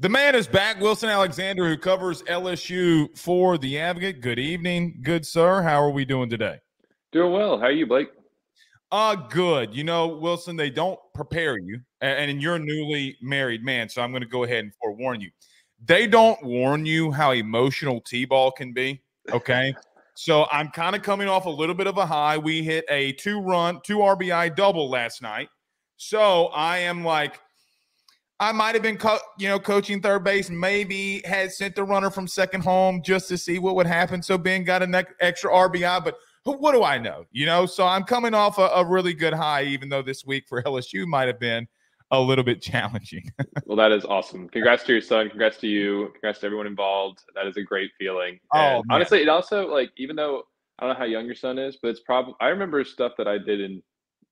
The man is back, Wilson Alexander, who covers LSU for The Advocate. Good evening, good sir. How are we doing today? Doing well. How are you, Blake? Good. You know, Wilson, they don't prepare you, and you're a newly married man, so I'm going to go ahead and forewarn you. They don't warn you how emotional T-ball can be, okay? So I'm kind of coming off a little bit of a high. We hit a two RBI double last night. So I am like, I might have been, coaching third base, maybe had sent the runner from second home just to see what would happen. So Ben got an extra RBI, but what do I know? So I'm coming off a really good high, even though this week for LSU might have been a little bit challenging. Well, that is awesome. Congrats to your son. Congrats to you. Congrats to everyone involved. That is a great feeling. Oh, And man. honestly, it also, like, even though I don't know how young your son is, but it's probably, I remember stuff that I did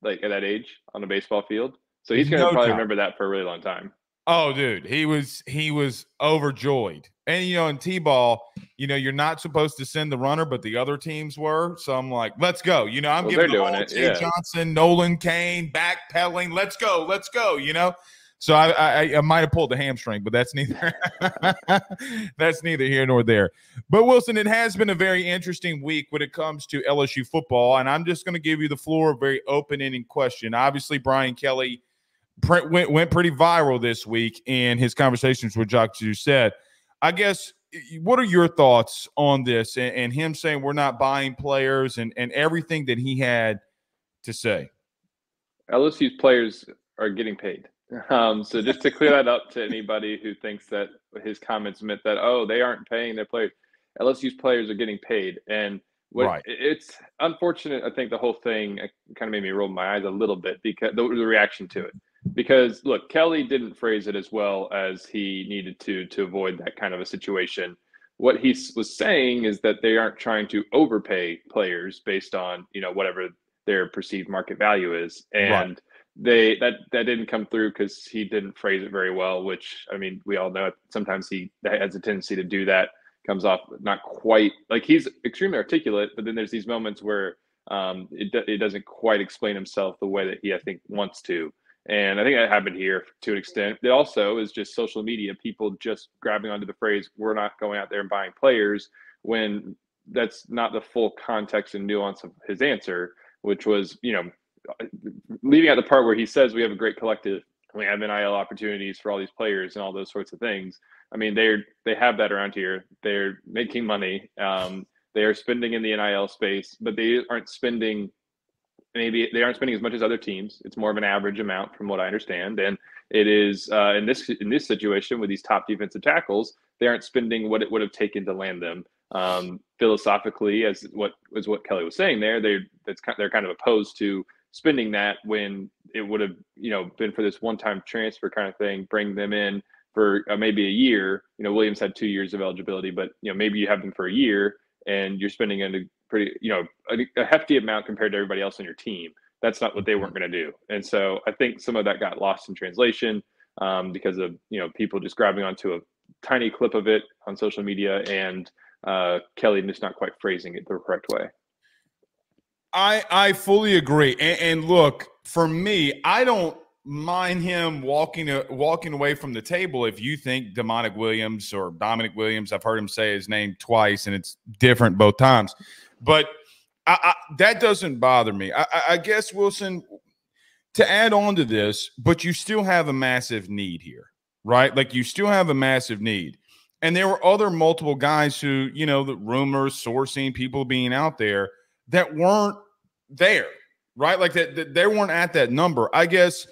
at that age on a baseball field. So he's going to No probably doubt. remember that for a really long time. Oh, dude, he was overjoyed. And in T-ball, you're not supposed to send the runner, but the other teams were. So I'm like, let's go. I'm Well, giving they're the doing whole it. Jay Yeah. Johnson, Nolan Kane, backpedaling. Let's go. So I might have pulled the hamstring, but that's neither that's neither here nor there. But Wilson, it has been a very interesting week when it comes to LSU football, and I'm just going to give you the floor, a very open-ended question. Obviously, Brian Kelly went pretty viral this week in his conversations with Jock Doucette. I guess, what are your thoughts on this and him saying we're not buying players and everything that he had to say? LSU's players are getting paid. So just to clear that up to anybody who thinks that his comments meant that, oh, they aren't paying their players. LSU's players are getting paid. And Right. it's unfortunate. I think the whole thing kind of made me roll my eyes a little bit because the reaction to it. Because look, Kelly didn't phrase it as well as he needed to avoid that kind of a situation. What he was saying is that they aren't trying to overpay players based on whatever their perceived market value is, Right. and that didn't come through because he didn't phrase it very well. Which, I mean, we all know sometimes he has a tendency to do that. Comes off not quite like he's extremely articulate, but then there's these moments where it doesn't quite explain himself the way that he, I think, wants to. And I think that happened here to an extent. It also is just social media, people just grabbing onto the phrase, we're not going out there and buying players, when that's not the full context and nuance of his answer, which was, leaving out the part where he says we have a great collective, we have NIL opportunities for all these players and all those sorts of things. I mean, they have that around here. They're making money. They are spending in the NIL space, but they aren't spending as much as other teams. It's more of an average amount from what I understand. And it is in this situation with these top defensive tackles, they aren't spending what it would have taken to land them. Philosophically, as what Kelly was saying there, they're kind of opposed to spending that when it would have been for this one-time transfer kind of thing, bring them in for maybe a year. Williams had 2 years of eligibility, but maybe you have them for a year and you're spending a pretty a hefty amount compared to everybody else on your team. That's not what they weren't going to do. And so I think some of that got lost in translation because of people just grabbing onto a tiny clip of it on social media and Kelly just not quite phrasing it the correct way. I fully agree. And look, for me, I don't mind him walking away from the table if you think Dominic Williams or Dominic Williams, I've heard him say his name twice and it's different both times. But that doesn't bother me. I guess, Wilson, to add on to this, but you still have a massive need here, right? Like, you still have a massive need. And there were other multiple guys who, the rumors, sourcing, people being out there that weren't there, right? Like that they weren't at that number. I guess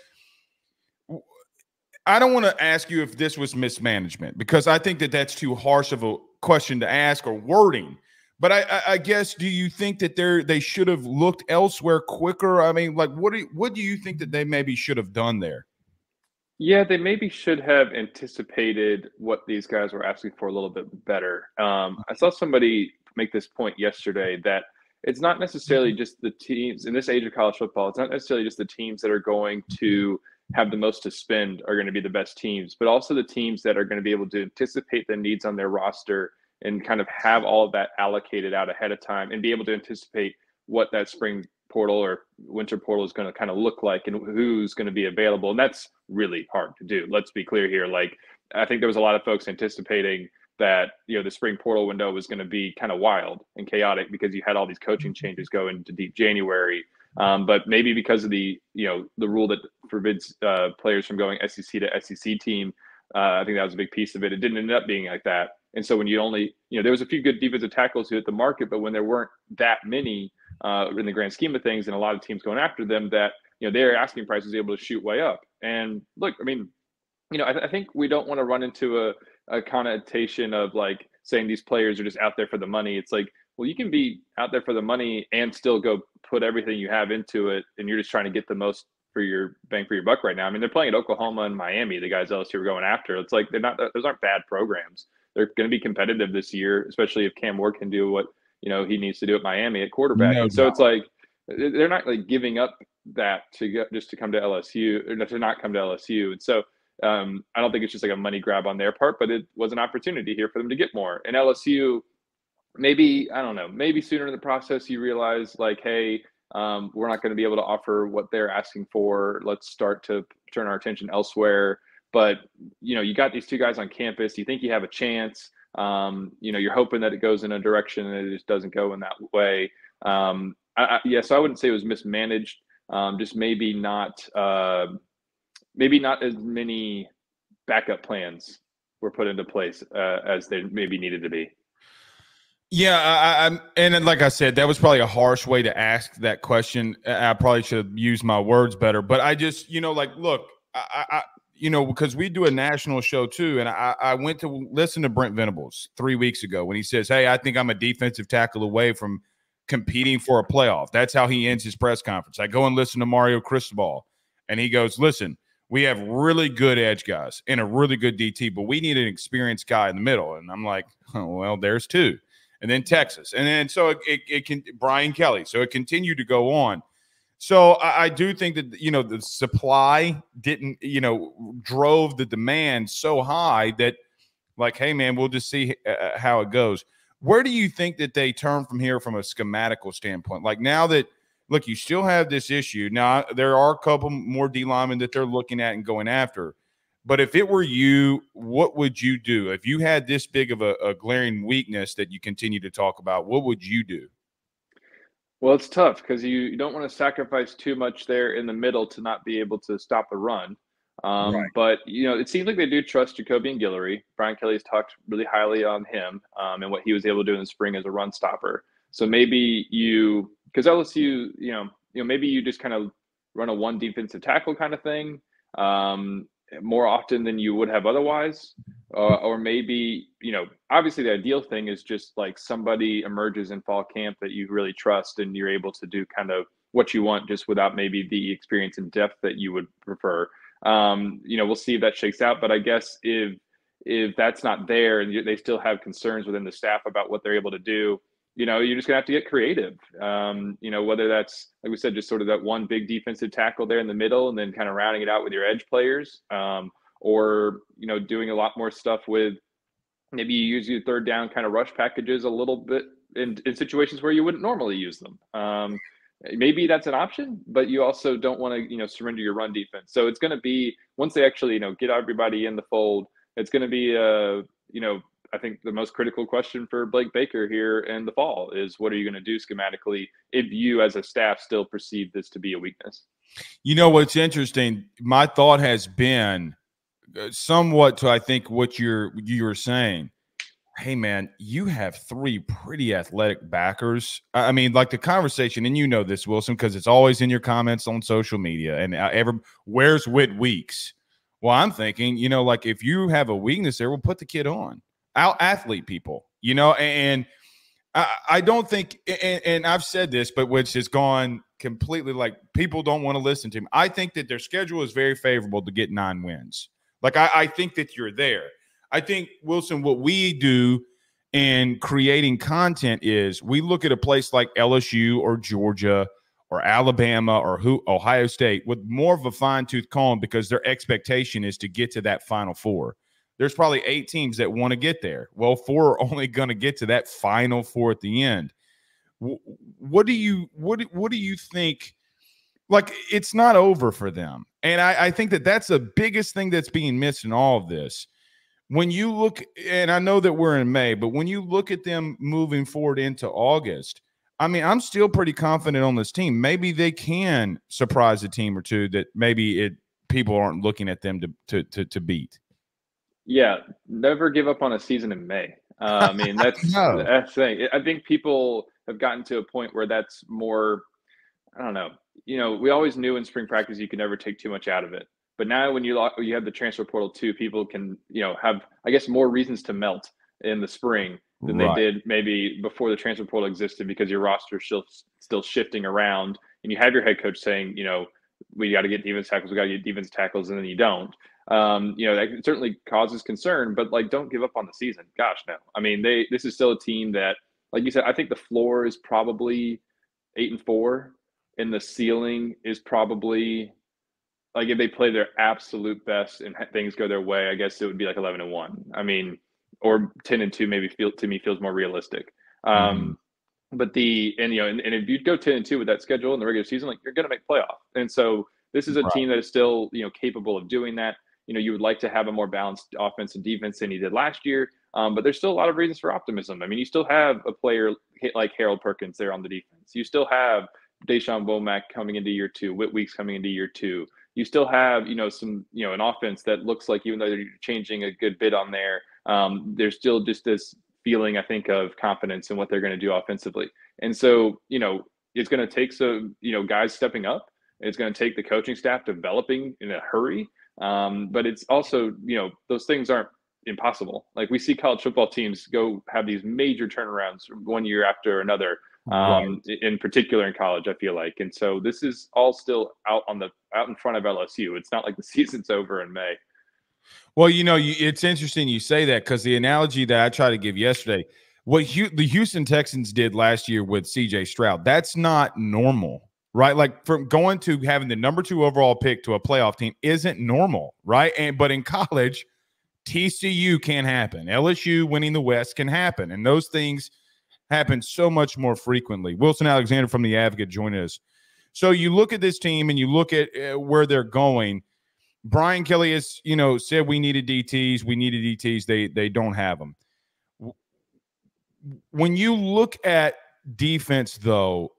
I don't want to ask you if this was mismanagement, because I think that that's too harsh of a question to ask, or wording. But I guess, do you think that they should have looked elsewhere quicker? I mean, like, what do you think that they maybe should have done there? Yeah, they maybe should have anticipated what these guys were asking for a little bit better. I saw somebody make this point yesterday that it's not necessarily just the teams in this age of college football. It's not necessarily just the teams that are going to have the most to spend are going to be the best teams, but also the teams that are going to be able to anticipate the needs on their roster and kind of have all of that allocated out ahead of time and be able to anticipate what that spring portal or winter portal is going to kind of look like and who's going to be available. And that's really hard to do. Let's be clear here. Like, I think there was a lot of folks anticipating that, the spring portal window was going to be kind of wild and chaotic because you had all these coaching changes go into deep January. But maybe because of the rule that forbids players from going SEC to SEC team, I think that was a big piece of it. It didn't end up being like that. And so when you only, there was a few good defensive tackles who hit the market, but when there weren't that many in the grand scheme of things, and a lot of teams going after them, that their asking price was able to shoot way up. And look, I mean, I think we don't want to run into a connotation of like saying these players are just out there for the money. It's like, well, you can be out there for the money and still go put everything you have into it, and you're just trying to get the most for your bang for your buck right now. I mean, they're playing at Oklahoma and Miami, the guys LSU are going after. It's like those aren't bad programs. They're going to be competitive this year, especially if Cam Ward can do what he needs to do at Miami at quarterback. No and so doubt. it's like they're not like giving up that just to come to LSU, or to not come to LSU. And so I don't think it's just like a money grab on their part, but it was an opportunity here for them to get more. And LSU, maybe, I don't know, maybe sooner in the process you realize like, hey, we're not going to be able to offer what they're asking for. Let's start to turn our attention elsewhere. But, you got these two guys on campus. You think you have a chance. You're hoping that it goes in a direction and it just doesn't go in that way. So I wouldn't say it was mismanaged. Just maybe not as many backup plans were put into place as they maybe needed to be. Yeah, and like I said, that was probably a harsh way to ask that question. I probably should have used my words better, but I just, look, because we do a national show too, and I went to listen to Brent Venables 3 weeks ago when he says, "Hey, I think I'm a defensive tackle away from competing for a playoff." That's how he ends his press conference. I go and listen to Mario Cristobal, and he goes, "Listen, we have really good edge guys and a really good DT, but we need an experienced guy in the middle." And I'm like, oh, well, there's two. And then Texas. And then so it can Brian Kelly. So it continued to go on. So I do think that, the supply didn't, drove the demand so high that like, hey, man, we'll just see how it goes. Where do you think that they turn from here from a schematical standpoint? Like now that, look, you still have this issue. Now, there are a couple more D linemen that they're looking at and going after. But if it were you, what would you do? If you had this big of a glaring weakness that you continue to talk about, what would you do? Well, it's tough because you don't want to sacrifice too much there in the middle to not be able to stop the run. Right. But, it seems like they do trust Jacoby and Guillory. Brian Kelly's talked really highly on him and what he was able to do in the spring as a run stopper. So maybe because LSU, maybe you just kind of run a one defensive tackle kind of thing. More often than you would have otherwise. Or maybe, obviously the ideal thing is just like somebody emerges in fall camp that you really trust and you're able to do kind of what you want just without maybe the experience and depth that you would prefer. We'll see if that shakes out. But I guess if that's not there and they still have concerns within the staff about what they're able to do, you're just gonna have to get creative. Whether that's, like we said, just sort of that one big defensive tackle there in the middle and then kind of rounding it out with your edge players, or doing a lot more stuff with maybe you use your third down kind of rush packages a little bit in situations where you wouldn't normally use them. Maybe that's an option, but you also don't want to surrender your run defense. So it's going to be, once they actually get everybody in the fold, it's going to be I think the most critical question for Blake Baker here in the fall is what are you going to do schematically if you as a staff still perceive this to be a weakness? What's interesting, my thought has been somewhat to, I think, what you were saying. Hey, man, you have three pretty athletic backers. I mean, like the conversation, and this, Wilson, because it's always in your comments on social media, and where's Whit Weeks? Well, I'm thinking, like if you have a weakness there, we'll put the kid on. Out-athlete people, and I don't think, and I've said this, but which has gone completely, like people don't want to listen to him. I think that their schedule is very favorable to get 9 wins. Like I think that you're there. I think, Wilson, what we do in creating content is we look at a place like LSU or Georgia or Alabama or Ohio State with more of a fine-tooth comb because their expectation is to get to that Final Four. There's probably 8 teams that want to get there. Well, 4 are only going to get to that Final Four at the end. What do you think? Like, it's not over for them. And I think that that's the biggest thing that's being missed in all of this when you look, and I know that we're in May, but when you look at them moving forward into August, I mean, I'm still pretty confident on this team. Maybe they can surprise a team or two that maybe people aren't looking at them to beat. Yeah, never give up on a season in May. I mean, that's No. the thing. I think people have gotten to a point where that's more. I don't know. We always knew in spring practice you could never take too much out of it. But now when you have the transfer portal too, people can have, I guess, more reasons to melt in the spring than they Right. did maybe before the transfer portal existed, because your roster is still shifting around, and you have your head coach saying, we got to get defense tackles, we got to get defense tackles, and then you don't. That certainly causes concern, but like, don't give up on the season. Gosh, no. I mean, this is still a team that, like you said, I think the floor is probably 8-4, and the ceiling is probably, like, if they play their absolute best and things go their way, I guess it would be like 11-1. I mean, or 10-2 maybe feels more realistic. Mhm. But and if you go 10-2 with that schedule in the regular season, like, you're going to make playoff. And so this is a team that is still capable of doing that. You would like to have a more balanced offense and defense than you did last year, but there's still a lot of reasons for optimism. I mean, you still have a player like Harold Perkins there on the defense. You still have Deshaun Womack coming into year 2, Whit Weeks coming into year 2. You still have some an offense that looks like, even though they're changing a good bit on there, there's still just this feeling, I think, of confidence in what they're going to do offensively. And so, it's going to take some, guys stepping up. It's going to take the coaching staff developing in a hurry. But it's also, those things aren't impossible. Like, we see college football teams go have these major turnarounds one year after another, Right. in particular in college, I feel like. And so this is all still out in front of LSU. It's not like the season's over in May. Well, it's interesting you say that, because the analogy that I tried to give yesterday, what the Houston Texans did last year with C.J. Stroud, that's not normal, right? Like, from going to having the number 2 overall pick to a playoff team isn't normal, right? But in college, TCU can happen. LSU winning the West can happen, and those things happen so much more frequently. Wilson Alexander from The Advocate joining us. So you look at this team and you look at where they're going. Brian Kelly has, said we needed DTs. We needed DTs. They don't have them. When you look at defense, though,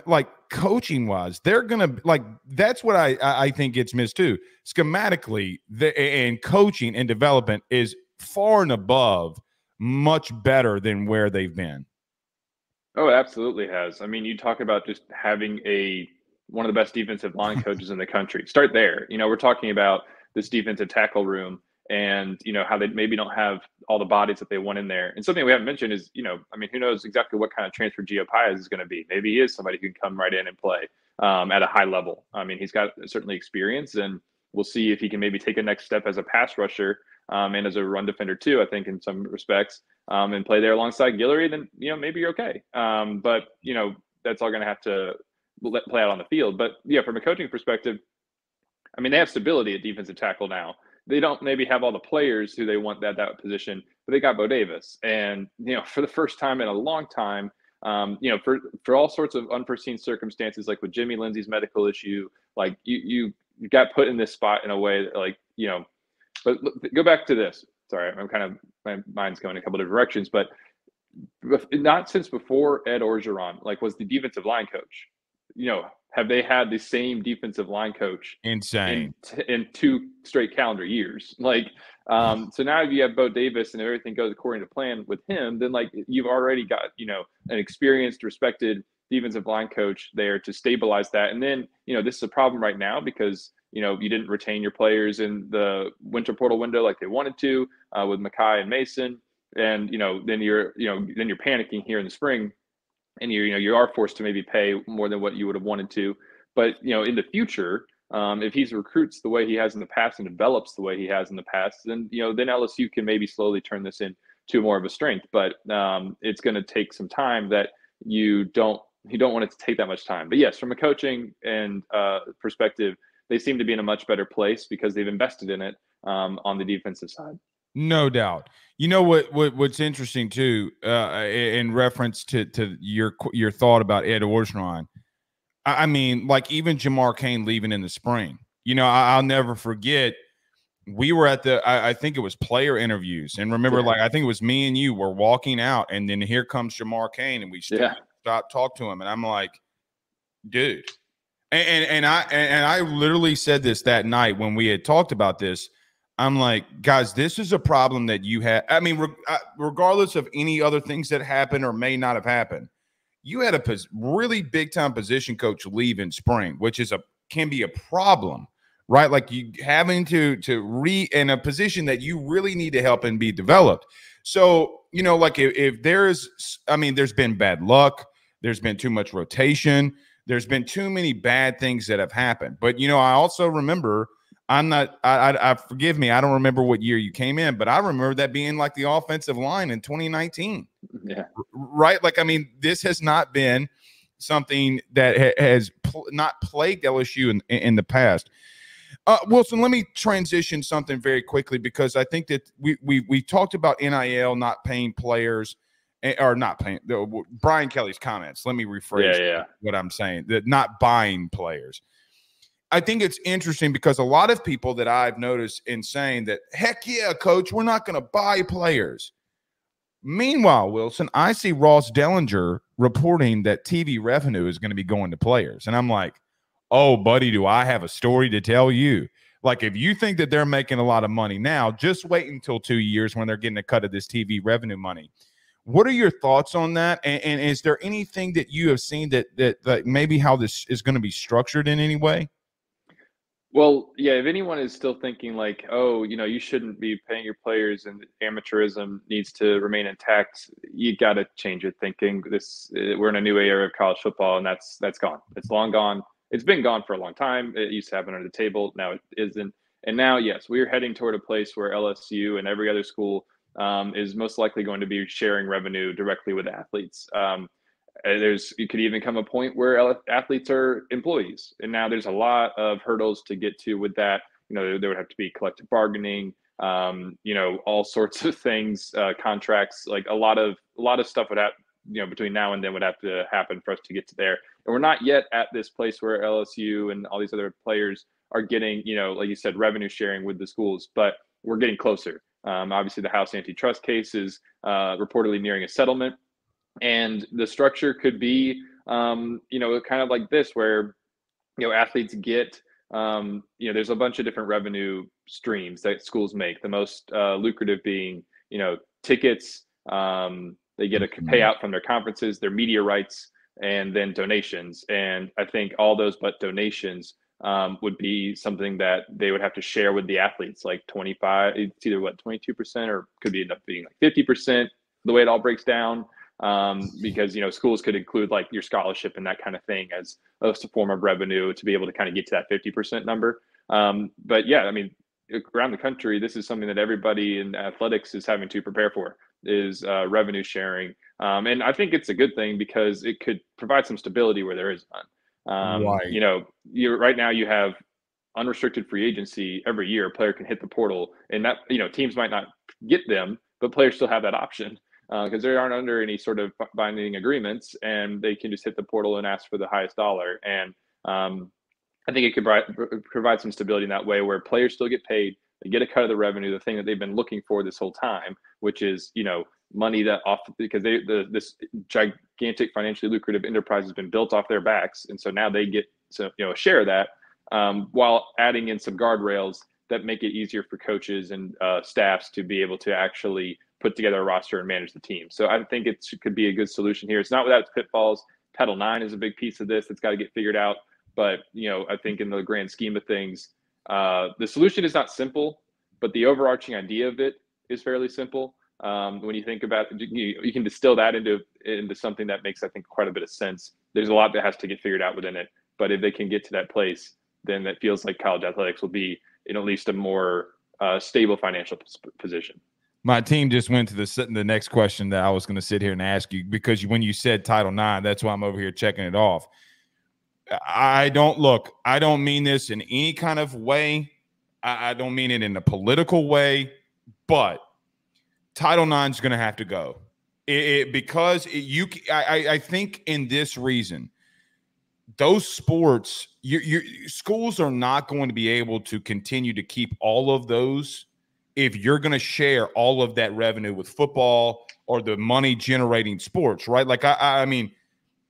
like, coaching wise, they're gonna, like, that's what I think gets missed too. Schematically, and coaching and development is far and above much better than where they've been. Oh, it absolutely has. I mean, you talk about just having one of the best defensive line coaches in the country. Start there. We're talking about this defensive tackle room, and how they maybe don't have all the bodies that they want in there. And something we haven't mentioned is, I mean, who knows exactly what kind of transfer Gio Paez is going to be. Maybe he is somebody who can come right in and play at a high level. I mean, he's got certainly experience, and we'll see if he can maybe take a next step as a pass rusher, and as a run defender too, I think, in some respects, and play there alongside Guillory. Then maybe you're okay. But that's all going to have to play out on the field. But yeah, from a coaching perspective, I mean, they have stability at defensive tackle now. They don't maybe have all the players who they want that position, but they got Bo Davis, and for the first time in a long time, for all sorts of unforeseen circumstances, like with Jimmy Lindsey's medical issue, like you got put in this spot in a way that, like, but go back to this. Sorry, my mind's going a couple different directions, but not since before Ed Orgeron, like, was the defensive line coach. Have they had the same defensive line coach Insane. in 2 straight calendar years? Like, so now if you have Bo Davis and everything goes according to plan with him, then, like, you've already got an experienced, respected defensive line coach there to stabilize that. And then this is a problem right now because you didn't retain your players in the winter portal window like they wanted to, with Mackay and Mason, and then you're panicking here in the spring, and you are forced to maybe pay more than what you would have wanted to. But in the future, if he recruits the way he has in the past and develops the way he has in the past, then then LSU can maybe slowly turn this into more of a strength. But it's going to take some time that you don't want it to take that much time. But yes, from a coaching and perspective, they seem to be in a much better place because they've invested in it on the defensive side. No doubt. What's interesting too, in reference to your thought about Ed Orgeron. I mean, like, even Jamar Cain leaving in the spring. I'll never forget we were at I think it was player interviews. And remember, like, I think it was me and you were walking out, and then here comes Jamar Cain, and we stopped, talk to him. And I'm like, dude. And I literally said this that night when we had talked about this. I'm like, guys, this is a problem that you have. I mean, regardless of any other things that happen or may not have happened, you had a really big time position coach leave in spring, which can be a problem, right? Like, you having to in a position that you really need to help and be developed. So, you know, like if there's been bad luck, there's been too much rotation, there's been too many bad things that have happened. But, you know, I also remember, forgive me, I don't remember what year you came in, but I remember that being like the offensive line in 2019. Yeah. Right. Like, I mean, this has not been something that has not plagued LSU in the past. Wilson, let me transition something very quickly, because I think that we talked about NIL not paying players, or not paying Brian Kelly's comments. Let me rephrase what I'm saying, that not buying players. I think it's interesting because a lot of people that I've noticed in saying that, heck yeah, coach, we're not going to buy players. Meanwhile, Wilson, I see Ross Dellinger reporting that TV revenue is going to be going to players. And I'm like, oh, buddy, do I have a story to tell you? Like, if you think that they're making a lot of money now, just wait until 2 years when they're getting a cut of this TV revenue money. What are your thoughts on that? And is there anything that you have seen that maybe how this is going to be structured in any way? Well, yeah, if anyone is still thinking like, oh, you know, you shouldn't be paying your players and amateurism needs to remain intact, you got to change your thinking. We're in a new era of college football, and that's gone. It's long gone. It's been gone for a long time. It used to happen under the table. Now it isn't. And now, yes, we're heading toward a place where LSU and every other school is most likely going to be sharing revenue directly with athletes. It could even come a point where athletes are employees, and now there's a lot of hurdles to get to with that. You know, there would have to be collective bargaining, you know, all sorts of things, contracts, like a lot of stuff would have, you know, between now and then would have to happen for us to get to there. And we're not yet at this place where LSU and all these other players are getting, you know, like you said, revenue sharing with the schools, but we're getting closer. Obviously, the House antitrust case is reportedly nearing a settlement. And the structure could be, you know, kind of like this, where, you know, athletes get, you know, there's a bunch of different revenue streams that schools make. The most lucrative being, you know, tickets. They get a payout from their conferences, their media rights, and then donations. And I think all those but donations would be something that they would have to share with the athletes, like 25. It's either 22%, or could be end up being like 50%. The way it all breaks down. Because, you know, schools could include like your scholarship and that kind of thing as a form of revenue to be able to kind of get to that 50% number. But yeah, I mean, around the country, this is something that everybody in athletics is having to prepare for, is revenue sharing. And I think it's a good thing because it could provide some stability where there is none. Right. You know, right now you have unrestricted free agency every year. A player can hit the portal, and that, you know, teams might not get them, but players still have that option. Because they aren't under any sort of binding agreements, and they can just hit the portal and ask for the highest dollar. And I think it could provide some stability in that way, where players still get paid, they get a cut of the revenue, the thing that they've been looking for this whole time, which is, you know, money that because this gigantic financially lucrative enterprise has been built off their backs, and so now they get to, you know, share that, while adding in some guardrails that make it easier for coaches and staffs to be able to actually put together a roster and manage the team. So I think it could be a good solution here. It's not without its pitfalls. Title IX is a big piece of this that's got to get figured out. But, you know, I think in the grand scheme of things, the solution is not simple, but the overarching idea of it is fairly simple. When you think about it, you can distill that into something that makes, I think, quite a bit of sense. There's a lot that has to get figured out within it. But if they can get to that place, then that feels like college athletics will be in at least a more stable financial position. My team just went to the next question that I was going to sit here and ask you, because when you said Title IX, that's why I'm over here checking it off. I don't mean this in any kind of way. I don't mean it in a political way, but Title IX is going to have to go. I think in this reason, those sports, schools are not going to be able to continue to keep all of those if you're going to share all of that revenue with football or the money generating sports, right? Like, I mean,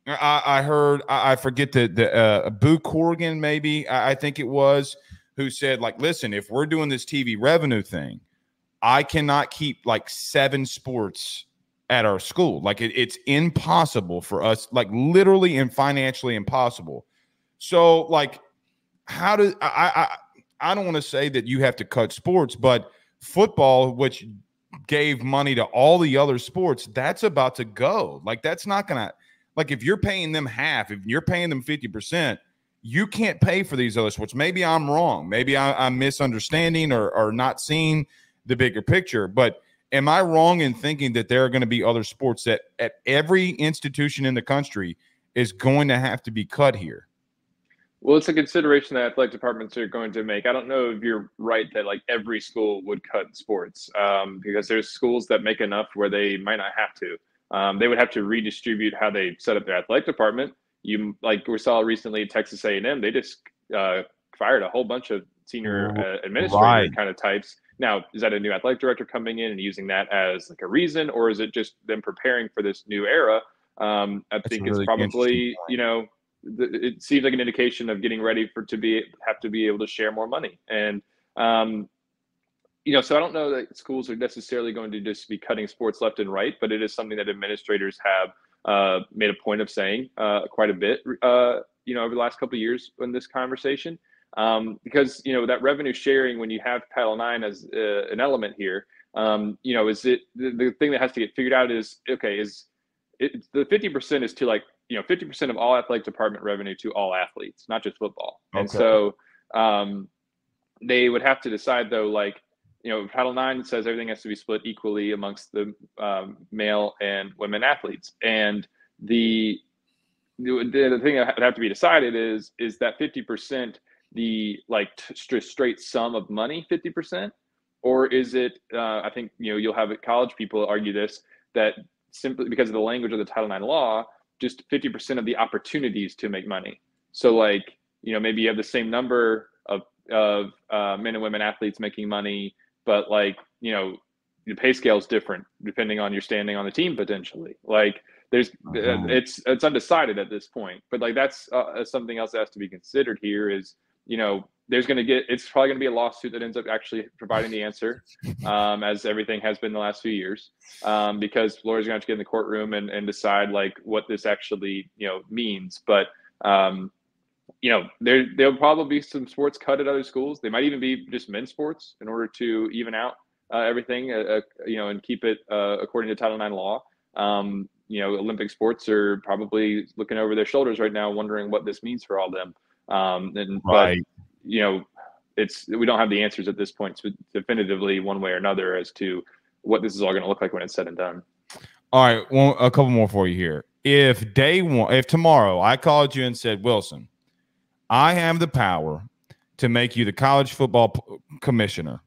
I heard, I forget the Boo Corrigan, maybe, I think it was, who said, like, listen, if we're doing this TV revenue thing, I cannot keep like 7 sports at our school. Like, it's impossible for us, like literally and financially impossible. So, like, how do I don't want to say that you have to cut sports, but football, which gave money to all the other sports, that's about to go. Like, that's not gonna, like, if you're paying them half, if you're paying them 50%, you can't pay for these other sports. Maybe I'm wrong. Maybe I'm misunderstanding or not seeing the bigger picture. But am I wrong in thinking that there are going to be other sports that at every institution in the country is going to have to be cut here? Well, it's a consideration that athletic departments are going to make. I don't know if you're right that like every school would cut sports, because there's schools that make enough where they might not have to. They would have to redistribute how they set up their athletic department. You, like we saw recently at Texas A&M, they just fired a whole bunch of senior administrator kind of types. Now, is that a new athletic director coming in and using that as like a reason, or is it just them preparing for this new era? I think it's probably, you know, it seems like an indication of getting ready have to be able to share more money. And you know, so I don't know that schools are necessarily going to just be cutting sports left and right, but it is something that administrators have made a point of saying quite a bit, you know, over the last couple of years in this conversation. Because, you know, that revenue sharing, when you have Title IX as an element here, you know, is it the thing that has to get figured out is, okay, is it the 50% is to, like, you know, 50% of all athletic department revenue to all athletes, not just football. Okay. And so they would have to decide, though, like, you know, Title IX says everything has to be split equally amongst the male and women athletes. And the thing that would have to be decided is that 50% the like straight sum of money, 50%, or is it? I think, you know, you'll have college people argue this, that simply because of the language of the Title IX law, just 50% of the opportunities to make money. So, like, you know, maybe you have the same number of men and women athletes making money, but, like, you know, the pay scale is different depending on your standing on the team potentially. Like, there's it's undecided at this point, but like that's something else that has to be considered here. Is, you know, it's probably going to be a lawsuit that ends up actually providing the answer, as everything has been the last few years, because lawyers are going to have to get in the courtroom and decide, like, what this actually, you know, means. But, you know, there'll probably be some sports cut at other schools. They might even be just men's sports in order to even out everything, you know, and keep it according to Title IX law. You know, Olympic sports are probably looking over their shoulders right now, wondering what this means for all them. But, you know, we don't have the answers at this point, definitively one way or another, as to what this is all going to look like when it's said and done. All right, well, a couple more for you here. If tomorrow I called you and said, Wilson, I have the power to make you the college football commissioner.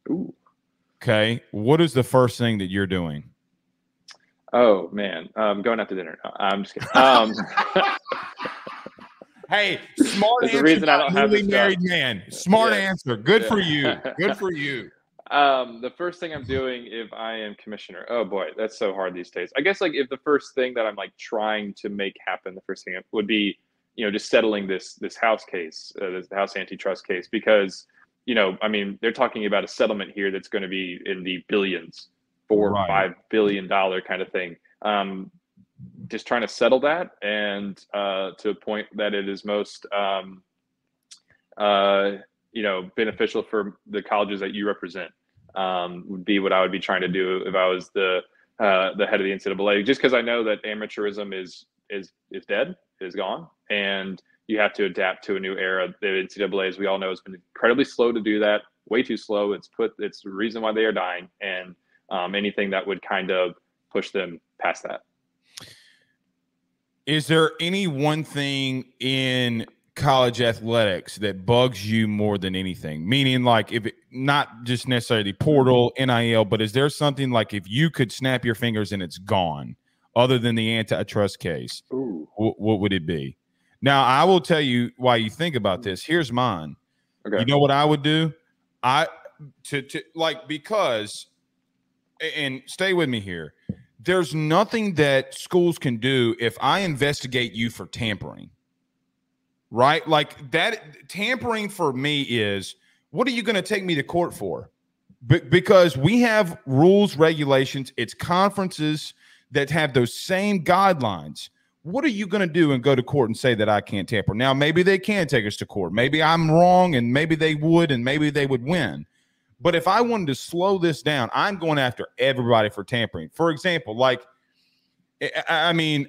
Ooh. Okay, what is the first thing that you're doing? Oh man, going out to dinner. No, I'm just kidding. Hey, smart answer. The reason I don't have newly married man. Smart answer. Good for you. Good for you. The first thing I'm doing if I am commissioner. Oh boy, that's so hard these days. I guess, like, if the first thing that I'm, like, trying to make happen, the first thing would be, you know, just settling this House case, this House antitrust case, because, you know, I mean, they're talking about a settlement here that's going to be in the billions, $4 or $5 billion kind of thing. Just trying to settle that, and to a point that it is most, you know, beneficial for the colleges that you represent, would be what I would be trying to do if I was the head of the NCAA. Just because I know that amateurism is dead, is gone, and you have to adapt to a new era. The NCAA, as we all know, has been incredibly slow to do that. Way too slow. It's the reason why they are dying, and anything that would kind of push them past that. Is there any one thing in college athletics that bugs you more than anything? Meaning, like, if it, not just necessarily portal, NIL, but is there something, like, if you could snap your fingers and it's gone, other than the antitrust case, what would it be? Now, I will tell you why you think about this. Here's mine. Okay. You know what I would do? Because, and stay with me here. There's nothing that schools can do if I investigate you for tampering. Right? Like that tampering for me is, what are you going to take me to court for? Because we have rules, regulations, it's conferences that have those same guidelines. What are you going to do and go to court and say that I can't tamper? Now, maybe they can take us to court. Maybe I'm wrong, and maybe they would, and maybe they would win. But if I wanted to slow this down, I'm going after everybody for tampering. For example, like, I mean,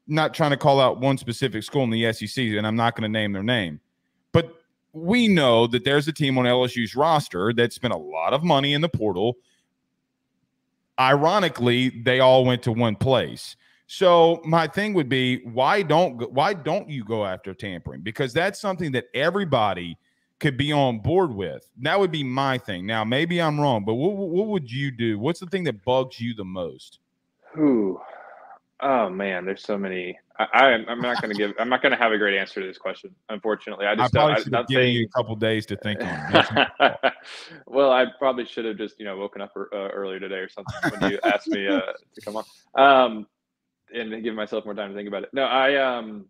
not trying to call out one specific school in the SEC, and I'm not going to name their name. But we know that there's a team on LSU's roster that spent a lot of money in the portal. Ironically, they all went to one place. So my thing would be, why don't you go after tampering? Because that's something that everybody could be on board with. That would be my thing. Now, maybe I'm wrong, but what would you do? What's the thing that bugs you the most? Oh man, there's so many. I'm not going to have a great answer to this question, unfortunately. I probably should have given you a couple days to think on it. Well, I probably should have just woken up earlier today or something when you asked me to come on, and give myself more time to think about it. No, I don't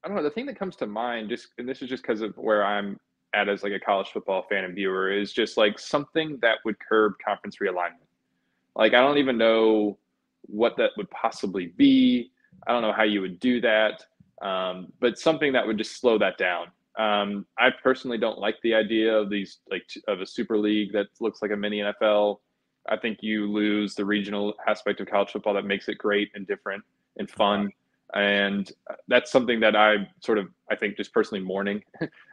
know. The thing that comes to mind, and this is just because of where I'm at as like a college football fan and viewer, is just like something that would curb conference realignment. Like, I don't even know what that would possibly be. I don't know how you would do that, but something that would just slow that down. I personally don't like the idea of these of a super league that looks like a mini NFL. I think you lose the regional aspect of college football that makes it great and different and fun. And that's something that I think just personally mourning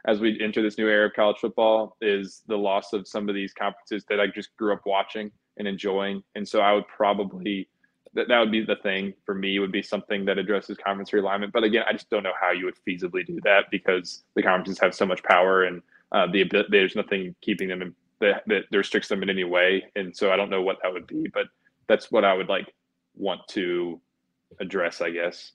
as we enter this new era of college football, is the loss of some of these conferences that I just grew up watching and enjoying. And so I would probably, that would be the thing for me, would be something that addresses conference realignment. But again, I just don't know how you would feasibly do that, because the conferences have so much power, and there's nothing keeping them in, that restricts them in any way. And so I don't know what that would be, but that's what I would want to address, I guess.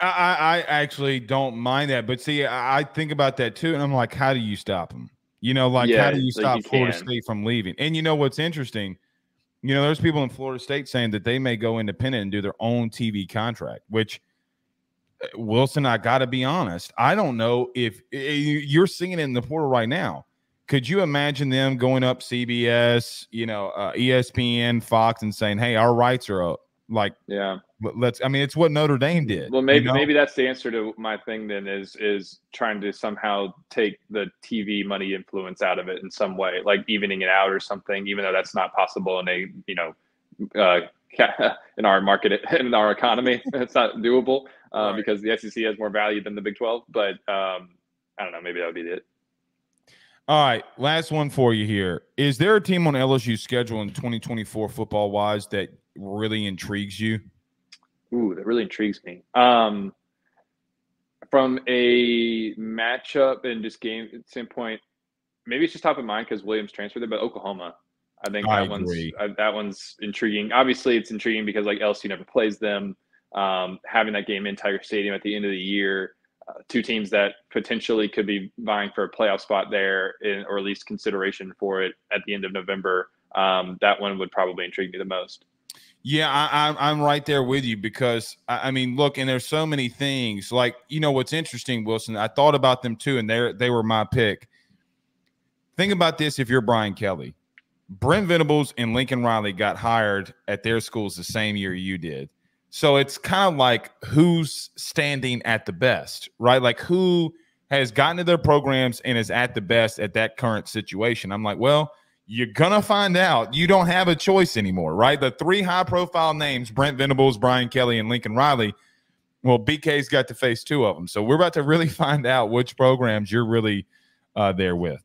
I actually don't mind that, but see, I think about that too, and I'm like, how do you stop them? How do you stop Florida State from leaving? And what's interesting, there's people in Florida State saying that they may go independent and do their own TV contract, which, Wilson, I got to be honest, I don't know if you're seeing it in the portal right now. Could you imagine them going up CBS, ESPN, Fox, and saying, hey, our rights are up? Yeah. It's what Notre Dame did. Well, maybe that's the answer to my thing then, is trying to somehow take the TV money influence out of it in some way, like evening it out or something, even though that's not possible in in our market, in our economy. It's not doable because the SEC has more value than the Big 12. But I don't know, maybe that would be it. All right, last one for you here. Is there a team on LSU's schedule in 2024 football-wise that really intrigues you? Ooh, that really intrigues me. From a matchup and just game standpoint, maybe it's just top of mind because Williams transferred there, but Oklahoma. I think that one's intriguing. Obviously, it's intriguing because LSU never plays them. Having that game in Tiger Stadium at the end of the year, two teams that potentially could be vying for a playoff spot there, or at least consideration for it at the end of November. That one would probably intrigue me the most. Yeah, I'm right there with you, because look, and there's so many things. What's interesting, Wilson, I thought about them too, and they were my pick. Think about this: if you're Brian Kelly, Brent Venables and Lincoln Riley got hired at their schools the same year you did. So it's kind of like, who's standing at the best, right? Like, who has gotten to their programs and is at the best at that current situation? I'm like, well, you're going to find out. You don't have a choice anymore, right? The three high-profile names, Brent Venables, Brian Kelly, and Lincoln Riley, well, BK's got to face two of them. So we're about to really find out which programs you're really there with.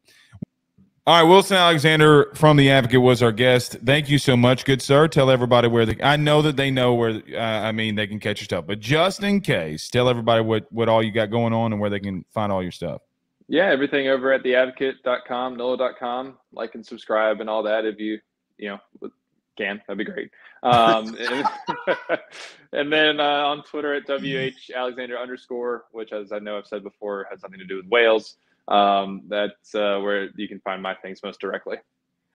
All right, Wilson Alexander from The Advocate was our guest. Thank you so much, good sir. Tell everybody where I know that they know where, they can catch your stuff. But just in case, tell everybody what all you got going on and where they can find all your stuff. Yeah, everything over at theadvocate.com, NOLA.com. Like and subscribe and all that if you can. That'd be great. And, and then on Twitter at WH Alexander _, which, as I know I've said before, has nothing to do with Wales. That's where you can find my things most directly.